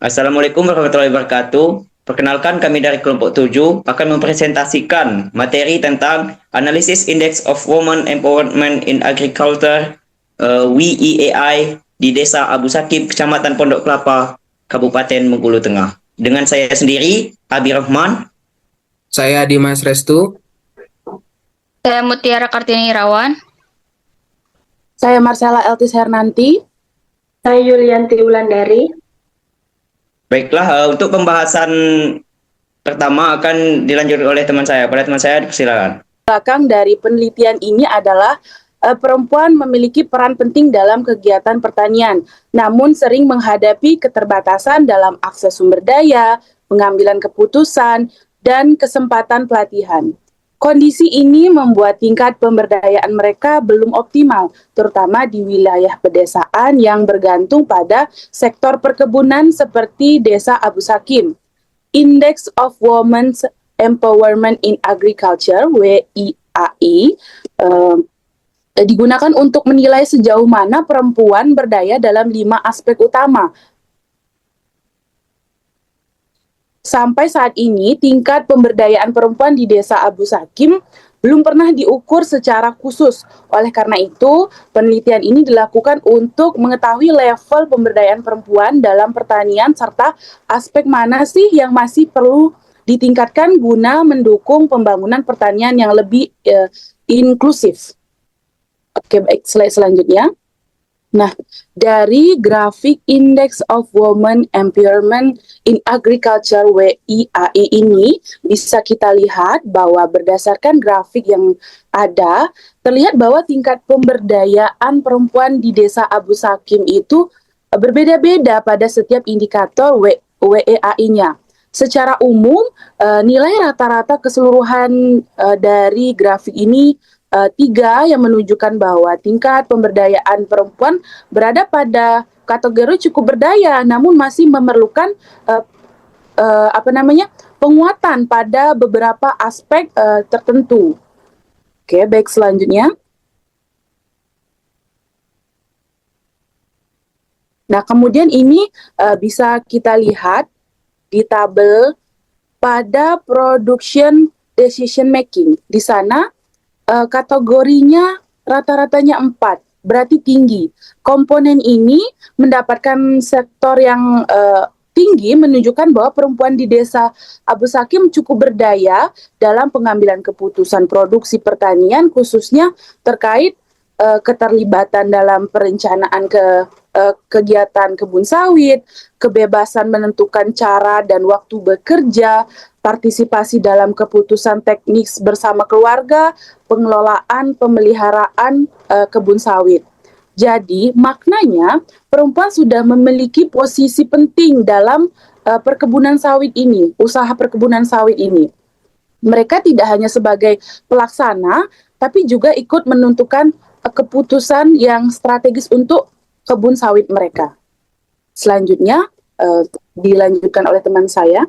Assalamualaikum warahmatullahi wabarakatuh. Perkenalkan kami dari kelompok 7 akan mempresentasikan materi tentang Analysis Index of Women Empowerment in Agriculture WEAI di Desa Abu Sakib, Kecamatan Pondok Kelapa, Kabupaten Bengkulu Tengah. Dengan saya sendiri, Abi Rahman. Saya Dimas Restu. Saya Mutiara Kartini Irawan. Saya Marcella Eltis Hernanti. Saya Yulianti Wulandari. Baiklah, untuk pembahasan pertama akan dilanjutkan oleh teman saya. Pada teman saya, silakan. Belakang dari penelitian ini adalah perempuan memiliki peran penting dalam kegiatan pertanian, namun sering menghadapi keterbatasan dalam akses sumber daya, pengambilan keputusan, dan kesempatan pelatihan. Kondisi ini membuat tingkat pemberdayaan mereka belum optimal, terutama di wilayah pedesaan yang bergantung pada sektor perkebunan seperti Desa Abu Sakim. Index of Women's Empowerment in Agriculture (WIAI) digunakan untuk menilai sejauh mana perempuan berdaya dalam 5 aspek utama. Sampai saat ini, tingkat pemberdayaan perempuan di Desa Abu Sakim belum pernah diukur secara khusus. Oleh karena itu, penelitian ini dilakukan untuk mengetahui level pemberdayaan perempuan dalam pertanian serta aspek mana sih yang masih perlu ditingkatkan guna mendukung pembangunan pertanian yang lebih inklusif. Oke, baik, slide selanjutnya. Nah, dari grafik Index of Women Empowerment in Agriculture WIAI ini bisa kita lihat bahwa berdasarkan grafik yang ada, terlihat bahwa tingkat pemberdayaan perempuan di Desa Abu Sakim itu berbeda-beda pada setiap indikator WEAI-nya. Secara umum, nilai rata-rata keseluruhan dari grafik ini 3 yang menunjukkan bahwa tingkat pemberdayaan perempuan berada pada kategori cukup berdaya, namun masih memerlukan penguatan pada beberapa aspek tertentu. Oke, baik, selanjutnya. Nah, kemudian ini bisa kita lihat di tabel pada production decision making. Di sana kategorinya rata-ratanya 4, berarti tinggi. Komponen ini mendapatkan sektor yang tinggi, menunjukkan bahwa perempuan di Desa Abu Sakim cukup berdaya dalam pengambilan keputusan produksi pertanian, khususnya terkait keterlibatan dalam perencanaan kegiatan kebun sawit, kebebasan menentukan cara dan waktu bekerja, partisipasi dalam keputusan teknis bersama keluarga, pengelolaan pemeliharaan kebun sawit. Jadi, maknanya perempuan sudah memiliki posisi penting dalam perkebunan sawit ini, usaha perkebunan sawit ini. Mereka tidak hanya sebagai pelaksana, tapi juga ikut menentukan keputusan yang strategis untuk kebun sawit mereka. Selanjutnya, dilanjutkan oleh teman saya.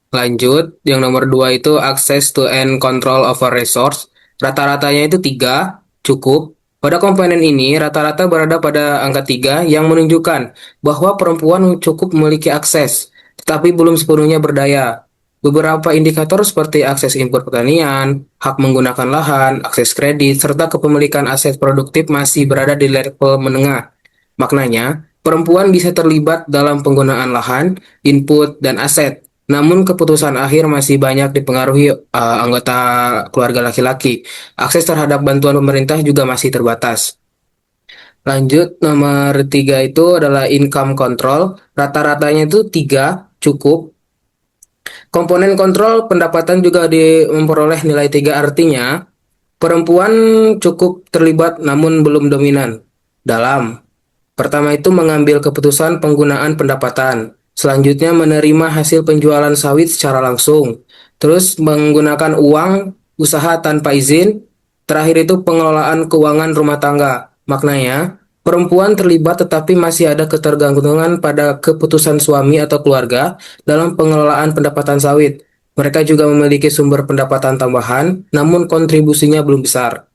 Lanjut, yang nomor 2 itu access to and control over resource. Rata-ratanya itu 3, cukup. Pada komponen ini, rata-rata berada pada angka 3 yang menunjukkan bahwa perempuan cukup memiliki akses, tetapi belum sepenuhnya berdaya. Beberapa indikator seperti akses input pertanian, hak menggunakan lahan, akses kredit, serta kepemilikan aset produktif masih berada di level menengah. Maknanya, perempuan bisa terlibat dalam penggunaan lahan, input, dan aset. Namun keputusan akhir masih banyak dipengaruhi anggota keluarga laki-laki. Akses terhadap bantuan pemerintah juga masih terbatas. Lanjut, nomor 3 itu adalah income control. Rata-ratanya itu 3, cukup. Komponen kontrol pendapatan juga memperoleh nilai 3, artinya perempuan cukup terlibat namun belum dominan dalam. Pertama itu mengambil keputusan penggunaan pendapatan. Selanjutnya menerima hasil penjualan sawit secara langsung. Terus menggunakan uang usaha tanpa izin. Terakhir itu pengelolaan keuangan rumah tangga. Maknanya, perempuan terlibat tetapi masih ada ketergantungan pada keputusan suami atau keluarga dalam pengelolaan pendapatan sawit. Mereka juga memiliki sumber pendapatan tambahan, namun kontribusinya belum besar.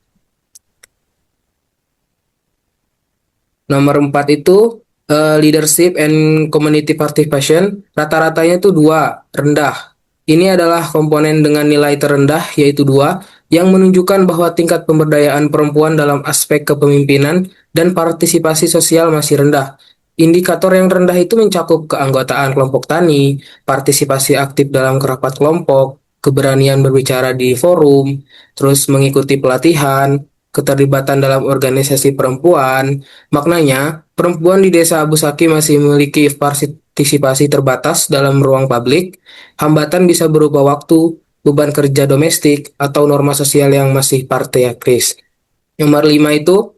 Nomor 4 itu Leadership and community participation, rata-ratanya itu 2, rendah. Ini adalah komponen dengan nilai terendah, yaitu 2, yang menunjukkan bahwa tingkat pemberdayaan perempuan dalam aspek kepemimpinan dan partisipasi sosial masih rendah. Indikator yang rendah itu mencakup keanggotaan kelompok tani, partisipasi aktif dalam rapat kelompok, keberanian berbicara di forum, terus mengikuti pelatihan, keterlibatan dalam organisasi perempuan. Maknanya, perempuan di Desa Abu Saki masih memiliki partisipasi terbatas dalam ruang publik. Hambatan bisa berupa waktu, beban kerja domestik, atau norma sosial yang masih patriarkis. Nomor 5 itu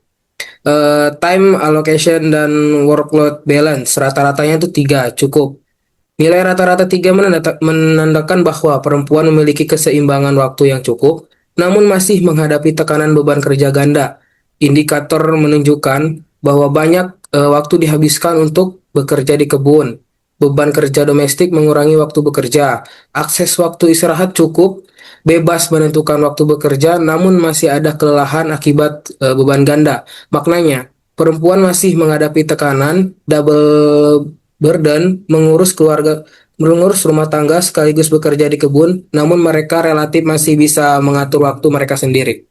time allocation dan workload balance. Rata-ratanya itu 3, cukup. Nilai rata-rata 3 menandakan bahwa perempuan memiliki keseimbangan waktu yang cukup, namun masih menghadapi tekanan beban kerja ganda. Indikator menunjukkan bahwa banyak waktu dihabiskan untuk bekerja di kebun. Beban kerja domestik mengurangi waktu bekerja. Akses waktu istirahat cukup, bebas menentukan waktu bekerja, namun masih ada kelelahan akibat beban ganda. Maknanya, perempuan masih menghadapi tekanan double burden mengurus rumah tangga sekaligus bekerja di kebun, namun mereka relatif masih bisa mengatur waktu mereka sendiri.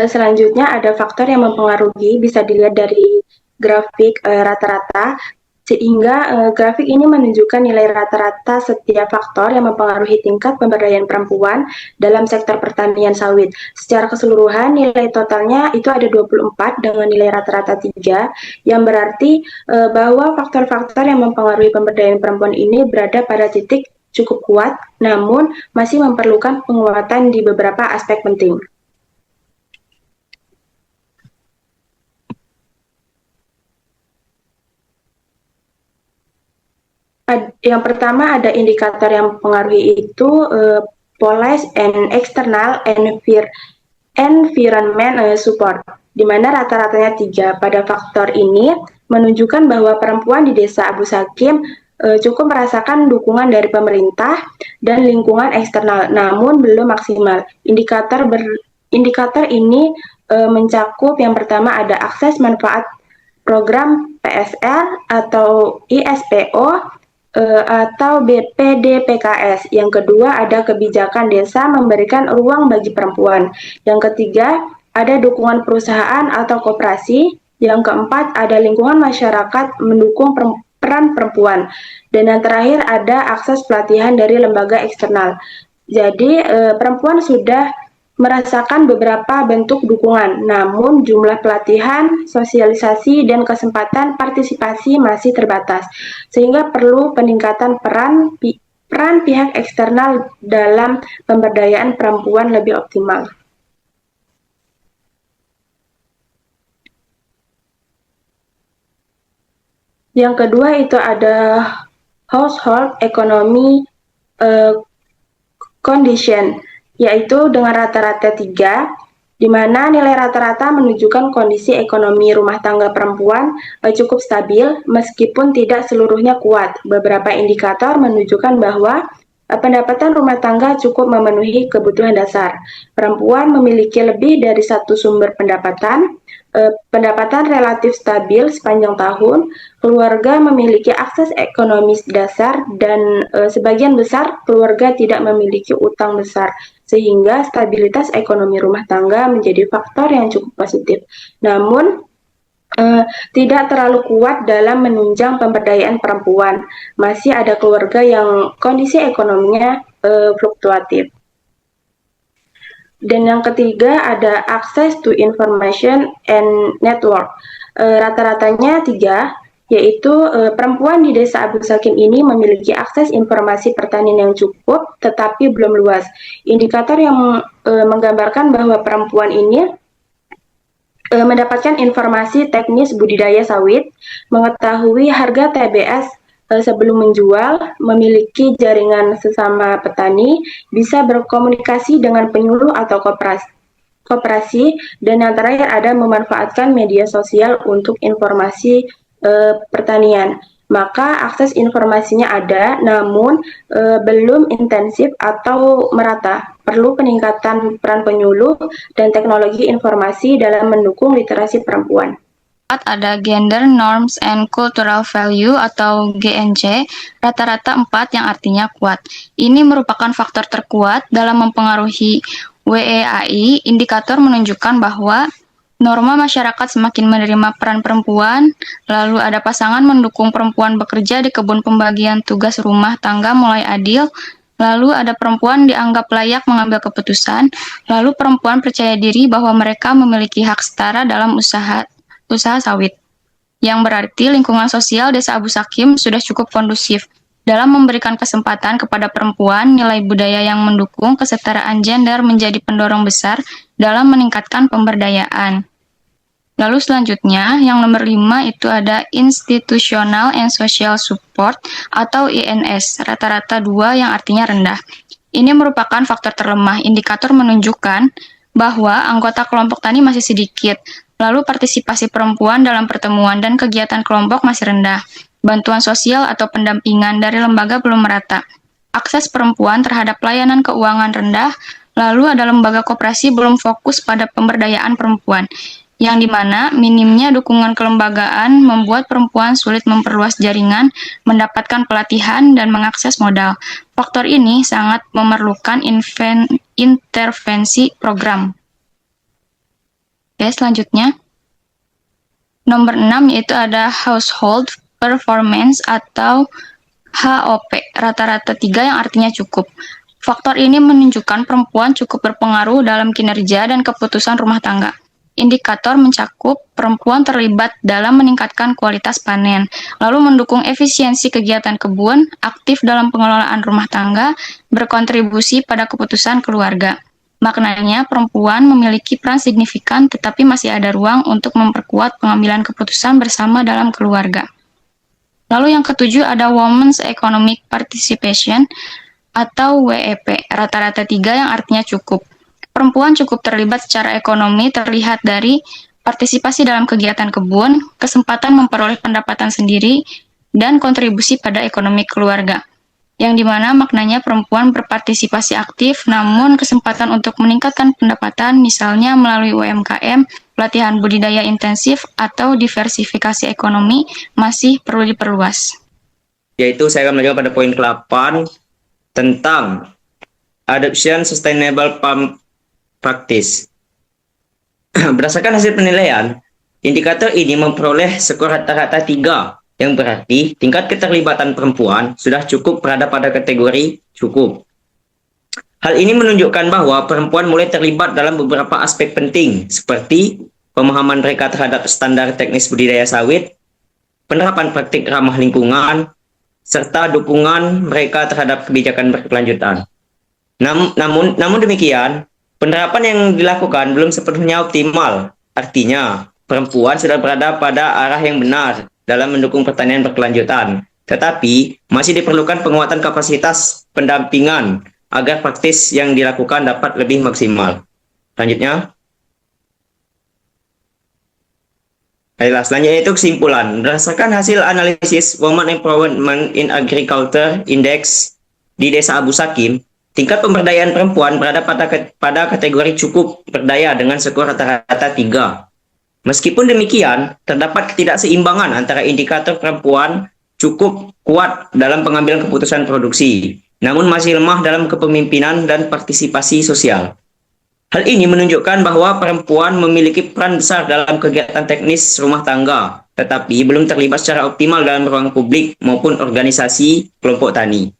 Selanjutnya ada faktor yang mempengaruhi, bisa dilihat dari grafik rata-rata, sehingga grafik ini menunjukkan nilai rata-rata setiap faktor yang mempengaruhi tingkat pemberdayaan perempuan dalam sektor pertanian sawit. Secara keseluruhan nilai totalnya itu ada 24 dengan nilai rata-rata 3, yang berarti bahwa faktor-faktor yang mempengaruhi pemberdayaan perempuan ini berada pada titik cukup kuat, namun masih memerlukan penguatan di beberapa aspek penting. Yang pertama ada indikator yang mempengaruhi itu policy and external environment support, di mana rata-ratanya 3. Pada faktor ini menunjukkan bahwa perempuan di Desa Abu Sakim cukup merasakan dukungan dari pemerintah dan lingkungan eksternal, namun belum maksimal. Indikator ini mencakup yang pertama ada akses manfaat program PSR atau ISPO atau BPDPKS. Yang kedua ada kebijakan desa memberikan ruang bagi perempuan. Yang ketiga ada dukungan perusahaan atau koperasi. Yang keempat ada lingkungan masyarakat mendukung peran perempuan. Dan yang terakhir ada akses pelatihan dari lembaga eksternal. Jadi perempuan sudah merasakan beberapa bentuk dukungan, namun jumlah pelatihan, sosialisasi, dan kesempatan partisipasi masih terbatas, sehingga perlu peningkatan peran pihak eksternal dalam pemberdayaan perempuan lebih optimal. Yang kedua itu ada household economy condition, yaitu dengan rata-rata 3, di mana nilai rata-rata menunjukkan kondisi ekonomi rumah tangga perempuan cukup stabil meskipun tidak seluruhnya kuat. Beberapa indikator menunjukkan bahwa pendapatan rumah tangga cukup memenuhi kebutuhan dasar. Perempuan memiliki lebih dari satu sumber pendapatan, pendapatan relatif stabil sepanjang tahun, keluarga memiliki akses ekonomis dasar, dan sebagian besar keluarga tidak memiliki utang besar, sehingga stabilitas ekonomi rumah tangga menjadi faktor yang cukup positif. Namun, tidak terlalu kuat dalam menunjang pemberdayaan perempuan. Masih ada keluarga yang kondisi ekonominya fluktuatif. Dan yang ketiga ada access to information and network. Rata-ratanya 3, yaitu perempuan di Desa Abu Sakim ini memiliki akses informasi pertanian yang cukup tetapi belum luas. Indikator yang menggambarkan bahwa perempuan ini mendapatkan informasi teknis budidaya sawit, mengetahui harga TBS sebelum menjual, memiliki jaringan sesama petani, bisa berkomunikasi dengan penyuluh atau koperasi, dan yang terakhir ada memanfaatkan media sosial untuk informasi pertanian. Maka akses informasinya ada, namun belum intensif atau merata. Perlu peningkatan peran penyuluh dan teknologi informasi dalam mendukung literasi perempuan. ada Gender Norms and Cultural Value atau GNC, rata-rata 4 yang artinya kuat. Ini merupakan faktor terkuat dalam mempengaruhi WEAI. Indikator menunjukkan bahwa norma masyarakat semakin menerima peran perempuan, lalu ada pasangan mendukung perempuan bekerja di kebun pembagian tugas rumah tangga mulai adil, lalu ada perempuan dianggap layak mengambil keputusan, lalu perempuan percaya diri bahwa mereka memiliki hak setara dalam usaha sawit, yang berarti lingkungan sosial Desa Abu Sakim sudah cukup kondusif dalam memberikan kesempatan kepada perempuan. Nilai budaya yang mendukung kesetaraan gender menjadi pendorong besar dalam meningkatkan pemberdayaan. Lalu selanjutnya, yang nomor 5 itu ada Institutional and Social Support atau INS, rata-rata 2 yang artinya rendah. Ini merupakan faktor terlemah. Indikator menunjukkan bahwa anggota kelompok tani masih sedikit, lalu partisipasi perempuan dalam pertemuan dan kegiatan kelompok masih rendah. Bantuan sosial atau pendampingan dari lembaga belum merata. Akses perempuan terhadap layanan keuangan rendah, lalu ada lembaga koperasi belum fokus pada pemberdayaan perempuan, yang dimana minimnya dukungan kelembagaan membuat perempuan sulit memperluas jaringan, mendapatkan pelatihan, dan mengakses modal. Faktor ini sangat memerlukan intervensi program. Oke, selanjutnya. Nomor 6 yaitu ada Household Performance atau HOP, rata-rata 3 yang artinya cukup. Faktor ini menunjukkan perempuan cukup berpengaruh dalam kinerja dan keputusan rumah tangga. Indikator mencakup perempuan terlibat dalam meningkatkan kualitas panen, lalu mendukung efisiensi kegiatan kebun, aktif dalam pengelolaan rumah tangga, berkontribusi pada keputusan keluarga. Maknanya, perempuan memiliki peran signifikan, tetapi masih ada ruang untuk memperkuat pengambilan keputusan bersama dalam keluarga. Lalu yang ketujuh ada Women's Economic Participation atau WEP, rata-rata 3 yang artinya cukup. Perempuan cukup terlibat secara ekonomi terlihat dari partisipasi dalam kegiatan kebun, kesempatan memperoleh pendapatan sendiri, dan kontribusi pada ekonomi keluarga. Yang dimana maknanya perempuan berpartisipasi aktif, namun kesempatan untuk meningkatkan pendapatan misalnya melalui UMKM, pelatihan budidaya intensif, atau diversifikasi ekonomi masih perlu diperluas. Yaitu saya akan menjawab pada poin ke-8 tentang Adoption Sustainable Farm Practice. Berdasarkan hasil penilaian, indikator ini memperoleh skor rata-rata 3, yang berarti tingkat keterlibatan perempuan sudah cukup berada pada kategori cukup. Hal ini menunjukkan bahwa perempuan mulai terlibat dalam beberapa aspek penting, seperti pemahaman mereka terhadap standar teknis budidaya sawit, penerapan praktik ramah lingkungan, serta dukungan mereka terhadap kebijakan berkelanjutan. Namun demikian, penerapan yang dilakukan belum sepenuhnya optimal. Artinya, perempuan sudah berada pada arah yang benar dalam mendukung pertanian berkelanjutan. Tetapi, masih diperlukan penguatan kapasitas pendampingan agar praktis yang dilakukan dapat lebih maksimal. Selanjutnya. Baiklah, selanjutnya itu kesimpulan. Berdasarkan hasil analisis Women Empowerment in Agriculture Index di Desa Abu Sakim, tingkat pemberdayaan perempuan berada pada kategori cukup berdaya dengan skor rata-rata 3. Meskipun demikian, terdapat ketidakseimbangan antara indikator perempuan cukup kuat dalam pengambilan keputusan produksi, namun masih lemah dalam kepemimpinan dan partisipasi sosial. Hal ini menunjukkan bahwa perempuan memiliki peran besar dalam kegiatan teknis rumah tangga, tetapi belum terlibat secara optimal dalam ruang publik maupun organisasi kelompok tani.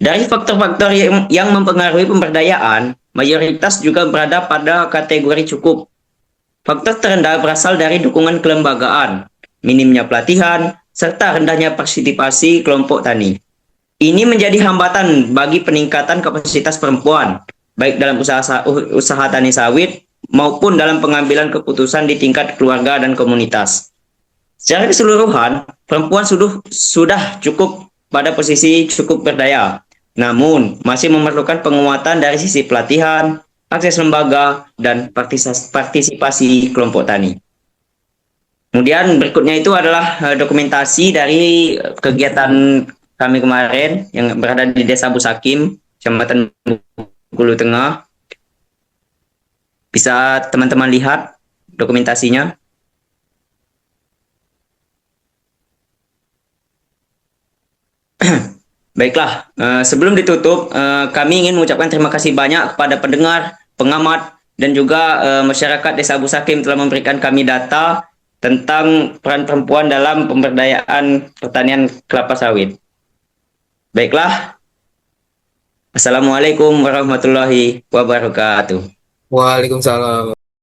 Dari faktor-faktor yang mempengaruhi pemberdayaan, mayoritas juga berada pada kategori cukup. Faktor terendah berasal dari dukungan kelembagaan, minimnya pelatihan, serta rendahnya partisipasi kelompok tani. Ini menjadi hambatan bagi peningkatan kapasitas perempuan, baik dalam usaha tani sawit maupun dalam pengambilan keputusan di tingkat keluarga dan komunitas. Secara keseluruhan, perempuan sudah cukup pada posisi cukup berdaya, namun masih memerlukan penguatan dari sisi pelatihan, akses lembaga, dan partisipasi kelompok tani. Kemudian berikutnya itu adalah dokumentasi dari kegiatan kami kemarin yang berada di Desa Abu Sakim, Kecamatan Bengkulu Tengah. Bisa teman-teman lihat dokumentasinya. Baiklah, sebelum ditutup, kami ingin mengucapkan terima kasih banyak kepada pendengar, pengamat, dan juga masyarakat Desa Abu Sakim telah memberikan kami data tentang peran perempuan dalam pemberdayaan pertanian kelapa sawit. Baiklah, Assalamualaikum warahmatullahi wabarakatuh. Waalaikumsalam.